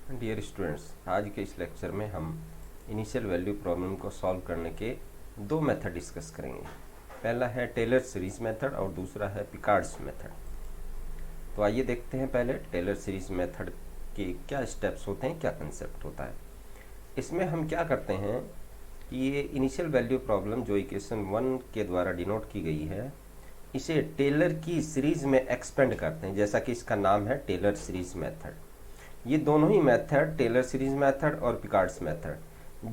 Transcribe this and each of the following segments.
Dear students, आज के इस लेक्चर में हम इनिशियल वैल्यू प्रॉब्लम को सॉल्व करने के दो मेथड डिस्कस करेंगे। पहला है टेलर सीरीज मेथड और दूसरा है पिकार्ड्स मेथड। तो आइए देखते हैं पहले टेलर सीरीज मेथड के क्या स्टेप्स होते हैं, क्या कंसेप्ट होता है। इसमें हम क्या करते हैं कि ये इनिशियल वैल्यू प्रॉब्लम जो इक्वेशन 1 के द्वारा डिनोट की गई है, इसे टेलर की सीरीज में एक्सपेंड करते हैं, जैसा कि इसका नाम है टेलर सीरीज मेथड। ये दोनों ही मेथड, टेलर सीरीज मेथड और पिकार्ड्स मेथड,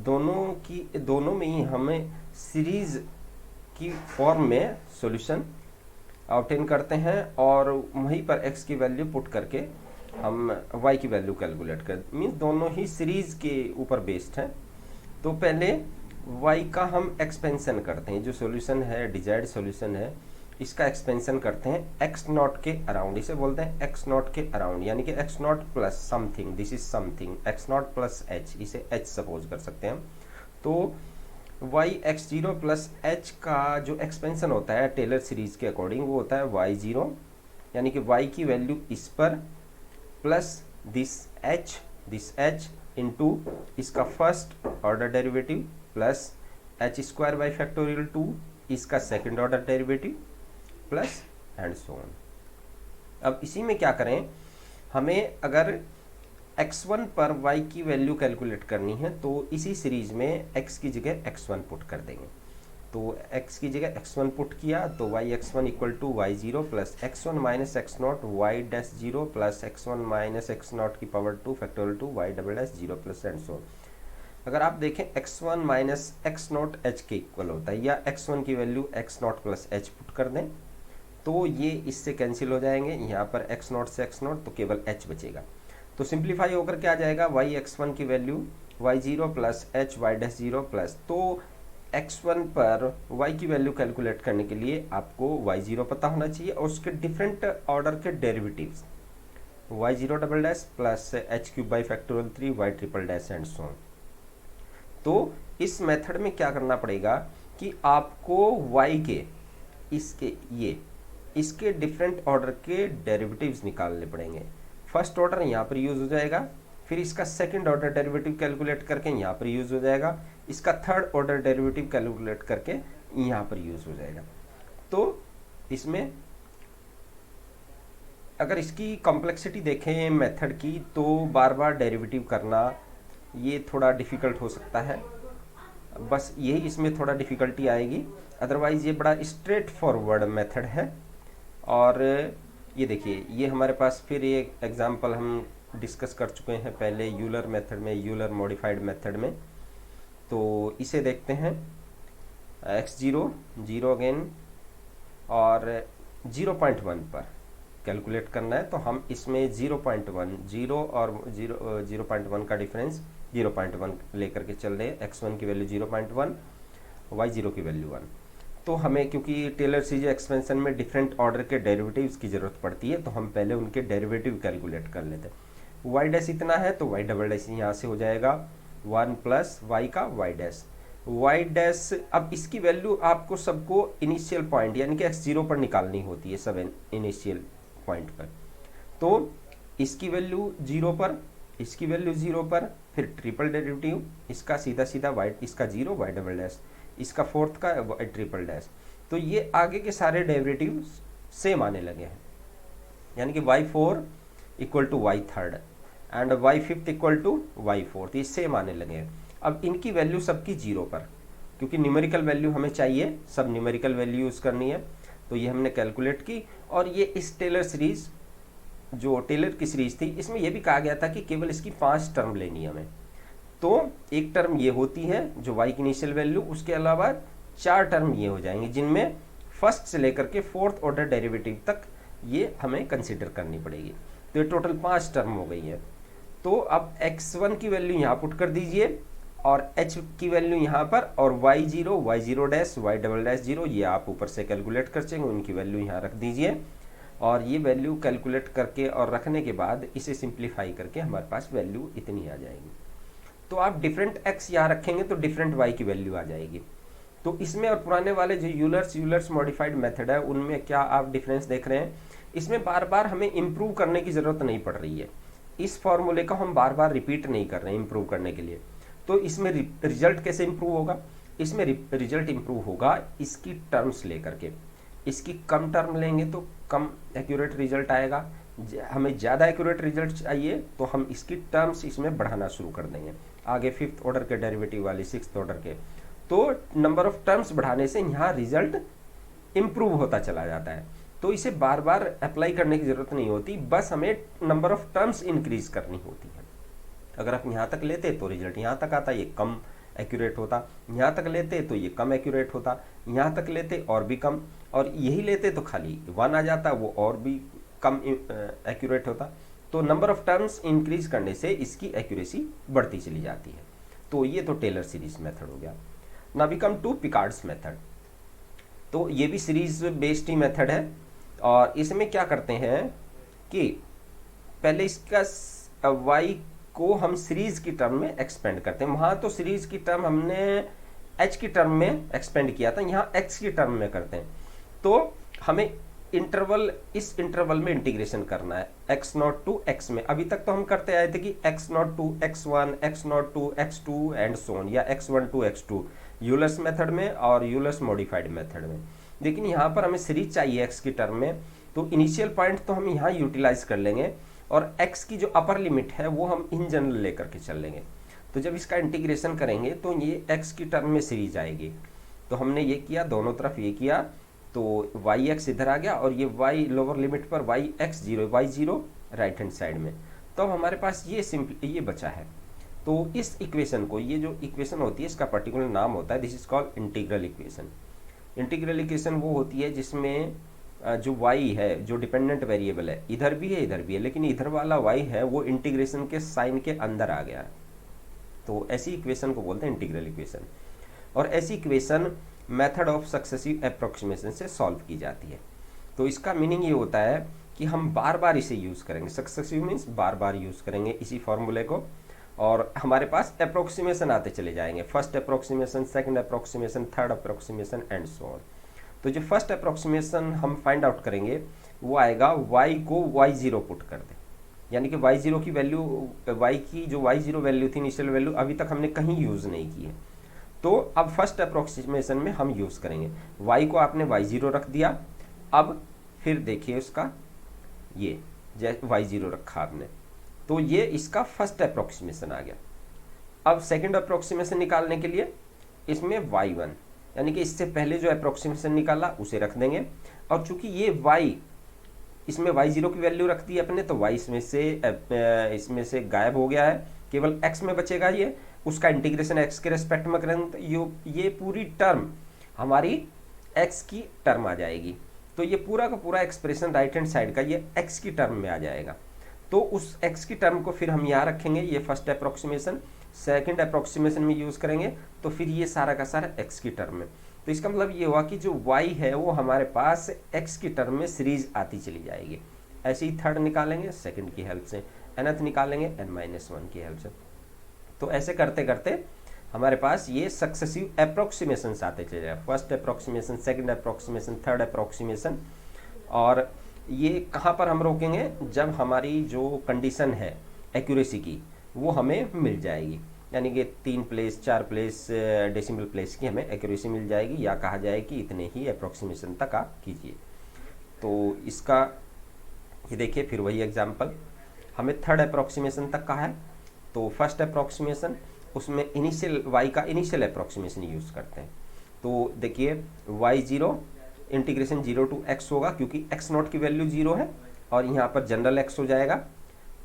दोनों में ही हमें सीरीज की फॉर्म में सॉल्यूशन ऑब्टेन करते हैं और वहीं पर x की वैल्यू पुट करके हम y की वैल्यू कैलकुलेट करते, मीन्स दोनों ही सीरीज के ऊपर बेस्ड हैं। तो पहले y का हम एक्सपेंशन करते हैं, जो सॉल्यूशन है, डिजायर्ड सॉल्यूशन है, इसका एक्सपेंशन करते हैं x नॉट के अराउंड। इसे बोलते हैं x नॉट के अराउंड, यानी कि x नॉट plus something, this is something, x नॉट प्लस h, इसे h सपोज कर सकते हैं हम। तो y x0 प्लस h का जो एक्सपेंशन होता है टेलर सीरीज के अकॉर्डिंग, वो होता है y0, यानी कि y की वैल्यू इस पर प्लस दिस h इंटू इसका first order derivative plus h square by factorial 2 इसका second order derivative plus and so on. अब इसी में क्या करें, हमें अगर x1 पर y की वैल्यू कैलकुलेट करनी है तो इसी सीरीज में x की जगह x1 पुट कर देंगे। तो x की जगह x1 पुट किया तो y x1 equal to y0 plus x1 minus x not y dash 0 plus x1 minus x not की power 2 factorial 2 y double dash 0 plus and so on. अगर आप देखें x1 minus x not h के equal होता है, या x1 की value x नॉट प्लस h पुट कर दें तो ये इससे कैंसिल हो जाएंगे। यहाँ पर x नॉट से x नॉट तो केवल h बचेगा। तो सिंप्लीफाई होकर क्या आ जाएगा, y x1 की value y0 plus h y dash 0 plus, तो x1 पर y की वैल्यू कैलकुलेट करने के लिए आपको y0 पता होना चाहिए और उसके डिफरेंट ऑर्डर के derivatives, y0 double dash plus h cube by factorial 3 y triple dash and so on. तो इस मेथड में क्या करना पड़ेगा कि आपको y के इसके डिफरेंट ऑर्डर के डेरिवेटिव्स निकालने पड़ेंगे। फर्स्ट ऑर्डर यहाँ पर यूज हो जाएगा, फिर इसका सेकंड ऑर्डर डेरिवेटिव कैलकुलेट करके यहाँ पर यूज हो जाएगा, इसका थर्ड ऑर्डर डेरिवेटिव कैलकुलेट करके यहाँ पर यूज हो जाएगा। तो इसमें अगर इसकी कॉम्प्लेक्सिटी देखें मेथड की, तो बार बार डेरिवेटिव करना ये थोड़ा डिफिकल्ट हो सकता है, बस यही इसमें थोड़ा डिफिकल्टी आएगी। अदरवाइज ये बड़ा स्ट्रेट फॉरवर्ड मेथड है। और ये देखिए, ये हमारे पास फिर ये एग्जांपल हम डिस्कस कर चुके हैं पहले यूलर मेथड में, यूलर मॉडिफाइड मेथड में। तो इसे देखते हैं, x0 0 अगेन और 0.1 पर कैलकुलेट करना है। तो हम इसमें 0.1 0 और 0.1 का डिफरेंस 0.1 लेकर के चल रहे हैं। x1 की वैल्यू 0.1, y0 की वैल्यू 1। तो हमें क्योंकि टेलर सीरीज एक्सपेंशन में डिफरेंट ऑर्डर के डेरिवेटिव्स की जरूरत पड़ती है, तो हम पहले उनके डेरिवेटिव कैलकुलेट कर लेते हैं। y डैश इतना है तो y डबल डैश यहाँ से हो जाएगा 1 प्लस y का y डैश। अब इसकी वैल्यू आपको सबको इनिशियल पॉइंट यानी कि x0 पर निकालनी होती है, सब इनिशियल पॉइंट पर। तो इसकी वैल्यू 0 पर, इसकी वैल्यू 0 पर, फिर ट्रिपल डेरिवेटिव, इसका सीधा y, इसका 0 y डबल डैश, इसका फोर्थ का y ट्रिपल डैश। तो ये आगे के सारे डेरिवेटिव सेम आने लगे हैं, यानी कि y4 equal to y third and y5 equal to y4, ये सेम आने लगे हैं। अब इनकी वैल्यू सबकी 0 पर, क्योंकि न्यूमेरिकल वैल्यू हमें चाहिए, सब न्यूमेरिकल वैल्यू यूज करनी है। तो ये हमने कैलकुलेट की और ये इस टेलर सीरीज, जो टेलर की सीरीज थी, इसमें यह भी कहा गया था कि केवल इसकी 5 टर्म लेनी है हमें। तो एक टर्म ये होती है जो y की इनिशियल वैल्यू, उसके अलावा 4 टर्म ये हो जाएंगे जिनमें फर्स्ट से लेकर के फोर्थ ऑर्डर डेरिवेटिव तक ये हमें कंसीडर करनी पड़ेगी। तो ये टोटल 5 टर्म हो गई है। तो अब x1 की वैल्यू यहाँ पुट कर दीजिए और h की वैल्यू यहाँ पर, और y0 dash y double dash 0 ये आप ऊपर से कैलकुलेट कर चेंगे, उनकी वैल्यू यहाँ रख दीजिए। और ये वैल्यू कैलकुलेट करके और रखने के बाद इसे सिंप्लीफाई करके हमारे पास वैल्यू इतनी आ जाएगी। तो आप डिफरेंट x यहाँ रखेंगे तो डिफरेंट y की वैल्यू आ जाएगी। तो इसमें और पुराने वाले जो यूलर्स मॉडिफाइड मेथड है, उनमें क्या आप डिफरेंस देख रहे हैं, इसमें बार बार हमें इम्प्रूव करने की ज़रूरत नहीं पड़ रही है। इस फॉर्मूले को हम बार बार रिपीट नहीं कर रहे हैं इम्प्रूव करने के लिए। तो इसमें रिजल्ट कैसे इम्प्रूव होगा? इसमें रिजल्ट इम्प्रूव होगा इसकी टर्म्स लेकर के। इसकी कम टर्म लेंगे तो कम एक्यूरेट रिजल्ट आएगा, हमें ज़्यादा एक्यूरेट रिजल्ट चाहिए तो हम इसकी टर्म्स इसमें बढ़ाना शुरू कर देंगे। आगे 5th ऑर्डर के डेरिवेटिव वाली 6th ऑर्डर के, तो नंबर ऑफ टर्म्स बढ़ाने से यहाँ रिजल्ट इम्प्रूव होता चला जाता है। तो इसे बार बार अप्लाई करने की ज़रूरत नहीं होती, बस हमें नंबर ऑफ टर्म्स इंक्रीज करनी होती है। अगर आप यहाँ तक लेते तो रिजल्ट यहाँ तक आता, ये कम एक्यूरेट होता, यहाँ तक लेते तो ये कम एक्यूरेट होता, यहाँ तक लेते और भी कम, और यही लेते तो खाली 1 आ जाता, वो और भी कम एक्यूरेट होता। तो नंबर ऑफ टर्म्स इंक्रीज करने से इसकी एक्यूरेसी बढ़ती चली जाती है। तो ये तो टेलर सीरीज मेथड हो गया। Now we come to Picard's method. तो ये भी सीरीज बेस्ड ही मेथड है, और इसमें क्या करते हैं कि पहले इसका y को हम सीरीज की टर्म में एक्सपेंड करते हैं। वहाँ तो सीरीज की टर्म हमने h की टर्म में एक्सपेंड किया था, यहाँ x की टर्म में करते हैं। तो हमें इंटरवल, इस इंटरवल में इंटीग्रेशन करना है x0 टू x में। अभी तक तो हम करते आए थे कि x0 to x1, x0 to x2 and so on, या x1 to x2 Euler's method में और यूलर्स मॉडिफाइड मेथड में। लेकिन यहाँ पर हमें सीरीज चाहिए x की टर्म में, तो इनिशियल पॉइंट तो हम यहाँ यूटिलाइज कर लेंगे, और x की जो अपर लिमिट है वो हम इन जनरल लेकर के चल लेंगे। तो जब इसका इंटीग्रेशन करेंगे तो ये x की टर्म में सीरीज आएगी। तो हमने ये किया, दोनों तरफ ये किया, तो yx इधर आ गया, और ये y लोअर लिमिट पर y0 राइट हैंड साइड में। तो हमारे पास ये सिंपल ये बचा है। तो इस इक्वेशन को, ये जो इक्वेशन होती है इसका पर्टिकुलर नाम होता है, this is called integral equation. Integral equation वो होती है जिसमें जो y है, जो डिपेंडेंट वेरिएबल है, इधर भी है इधर भी है, लेकिन इधर वाला y है वो इंटीग्रेशन के साइन के अंदर आ गया है। तो ऐसी इक्वेशन को बोलते हैं इंटीग्रल इक्वेशन। और ऐसी equation method of successive approximation से सॉल्व की जाती है। तो इसका मीनिंग ये होता है कि हम बार बार इसे यूज़ करेंगे, सक्सेसिव मीन्स बार बार यूज़ करेंगे इसी फॉर्मूले को, और हमारे पास अप्रोक्सीमेशन आते चले जाएंगे, first approximation, second approximation, third approximation and so on. तो जो फर्स्ट अप्रोक्सीमेशन हम फाइंड आउट करेंगे वो आएगा y को y0 पुट कर दे, यानी कि y0 की वैल्यू, y की जो y0 वैल्यू थी इनिशियल वैल्यू, अभी तक हमने कहीं यूज़ नहीं की है। तो अब फर्स्ट अप्रोक्सीमेशन में हम यूज़ करेंगे, y को आपने y0 रख दिया। अब फिर देखिए उसका ये y0 रखा आपने, तो ये इसका फर्स्ट अप्रोक्सीमेशन आ गया। अब सेकंड अप्रोक्सीमेशन निकालने के लिए इसमें y1, यानी कि इससे पहले जो अप्रोक्सीमेशन निकाला उसे रख देंगे, और चूंकि ये y, इसमें y0 की वैल्यू रख दी अपने, तो y इसमें से गायब हो गया है, केवल x में बचेगा ये, उसका इंटीग्रेशन x के रेस्पेक्ट में करेंगे तो ये पूरी टर्म हमारी x की टर्म आ जाएगी। तो ये पूरा का पूरा एक्सप्रेशन राइट हैंड साइड का ये x की टर्म में आ जाएगा। तो उस x की टर्म को फिर हम यहाँ रखेंगे, ये फर्स्ट अप्रोक्सीमेशन, सेकंड अप्रोक्सीमेशन में यूज़ करेंगे, तो फिर ये सारा का सारा x की टर्म में। तो इसका मतलब ये हुआ कि जो y है वो हमारे पास x की टर्म में सीरीज आती चली जाएगी। ऐसे ही थर्ड निकालेंगे सेकंड की हेल्प से, nth निकालेंगे n-1 की हेल्प से। तो ऐसे करते करते हमारे पास ये सक्सेसिव अप्रोक्सीमेशन आते चले जाए, first approximation, second approximation, third approximation. और ये कहाँ पर हम रोकेंगे? जब हमारी जो कंडीशन है एक्यूरेसी की वो हमें मिल जाएगी, यानी कि 3 प्लेस 4 प्लेस डेसिमल प्लेस की हमें एक्यूरेसी मिल जाएगी, या कहा जाए कि इतने ही अप्रोक्सीमेशन तक आप कीजिए। तो इसका ये देखिए फिर वही एग्जांपल, हमें थर्ड अप्रोक्सीमेशन तक कहा है, तो फर्स्ट अप्रोक्सीमेशन उसमें इनिशियल y का इनिशियल अप्रोक्सीमेशन यूज़ करते हैं। तो देखिए y0 इंटीग्रेशन 0 टू x होगा, क्योंकि x0 की वैल्यू 0 है, और यहाँ पर जनरल x हो जाएगा,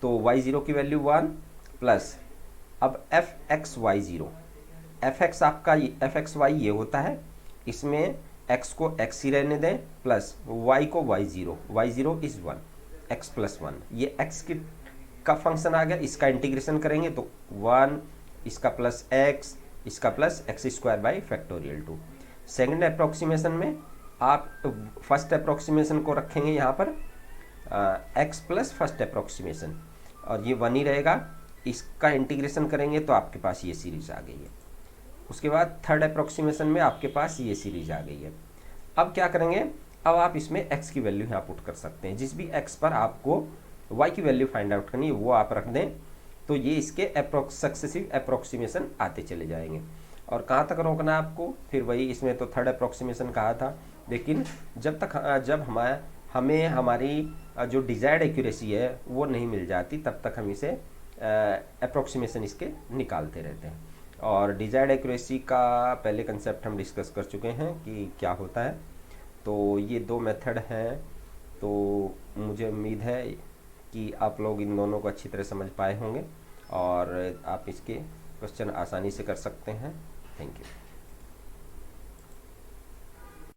तो y0 की वैल्यू 1 प्लस अब fxy0, fx आपका fxy ये होता है, इसमें x को x ही रहने दें, प्लस y को y0 इज 1, x प्लस 1, ये x का फंक्शन आ गया। इसका इंटीग्रेशन करेंगे तो 1, इसका प्लस x, इसका plus x² by factorial 2। Second approximation में आप फर्स्ट अप्रोक्सीमेशन को रखेंगे यहाँ पर x प्लस फर्स्ट अप्रोक्सीमेशन, और ये 1 ही रहेगा। इसका इंटीग्रेशन करेंगे तो आपके पास ये सीरीज आ गई है। उसके बाद थर्ड अप्रोक्सीमेशन में आपके पास ये सीरीज आ गई है। अब क्या करेंगे? अब आप इसमें x की वैल्यू यहाँ पुट कर सकते हैं, जिस भी x पर आपको y की वैल्यू फाइंड आउट करनी है वो आप रख दें, तो ये इसके सक्सेसिव अप्रोक्सीमेशन आते चले जाएंगे। और कहाँ तक रोकना है आपको, फिर वही, इसमें तो थर्ड अप्रोक्सीमेशन कहा था, लेकिन जब हमें हमारी जो डिजायर्ड एक्यूरेसी है वो नहीं मिल जाती, तब तक हम इसे अप्रोक्सीमेशन इसके निकालते रहते हैं। और डिजायर्ड एक्यूरेसी का पहले कंसेप्ट हम डिस्कस कर चुके हैं कि क्या होता है। तो ये दो मेथड हैं, तो मुझे उम्मीद है कि आप लोग इन दोनों को अच्छी तरह समझ पाए होंगे और आप इसके क्वेश्चन आसानी से कर सकते हैं। Thank you.